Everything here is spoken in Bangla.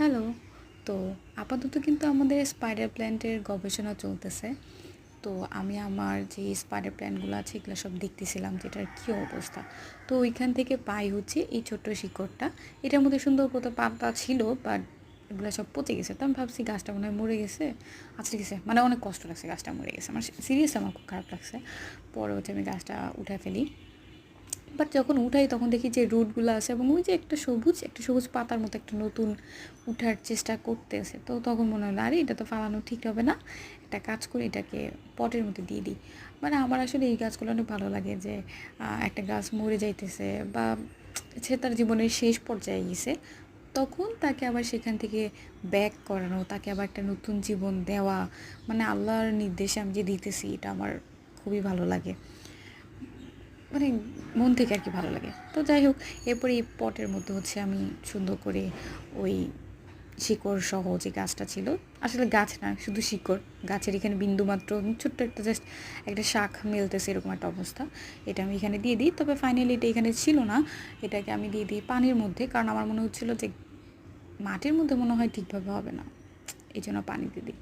হ্যালো। তো আপাতত কিন্তু আমাদের স্পাইডার প্ল্যান্টের গবেষণা চলতেছে। তো আমি আমার যে স্পাইডার প্ল্যান্টগুলো আছে এগুলো সব দেখতেছিলাম যে এটার কী অবস্থা। তো ওইখান থেকে পাই হচ্ছে এই ছোট্ট শিকড়টা। এটার মধ্যে সুন্দর কত পাতা ছিল, বাট এগুলো সব পচে গেছে। তো আমি ভাবছি গাছটা মনে হয় মরে গেছে। আচ্ছা ঠিক আছে, মানে অনেক কষ্ট লাগছে, গাছটা মরে গেছে আমার, সিরিয়াসলি আমার খুব খারাপ লাগছে। পরে হচ্ছে আমি গাছটা উঠায় ফেলি। বাট যখন উঠাই তখন দেখি যে রুটগুলো আছে এবং ওই যে একটা সবুজ পাতার মতো একটা নতুন উঠার চেষ্টা করতেছে। তো তখন মনে হলো আরে এটা তো ফালানো ঠিক হবে না, একটা কাজ করি এটাকে পটের মধ্যে দিয়ে দিই। মানে আমার আসলে এই গাছগুলো অনেক ভালো লাগে যে একটা গাছ মরে যাইতেছে বা সে তার জীবনের শেষ পর্যায়ে গেছে, তখন তাকে আবার সেখান থেকে ব্যাক করানো, তাকে আবার একটা নতুন জীবন দেওয়া, মানে আল্লাহর নির্দেশে আমি যে দিতেছি এটা আমার খুবই ভালো লাগে, মানে মন থেকে আর কি ভালো লাগে। তো যাই হোক, এরপরে এই পটের মধ্যে হচ্ছে আমি সুন্দর করে ওই শিকড় সহ যে গাছটা ছিল, আসলে গাছ না শুধু শিকড়, গাছের এখানে বিন্দুমাত্র ছোট্ট একটা জাস্ট একটা শাখ মেলতেছে এরকম একটা অবস্থা, এটা আমি এখানে দিয়ে দিই। তবে ফাইনালি এটা এখানে ছিল না, এটাকে আমি দিয়ে দিই পানির মধ্যে, কারণ আমার মনে হচ্ছিলো যে মাটির মধ্যে মনে হয় ঠিকভাবে হবে না, এই জন্য পানি দিয়ে দিই।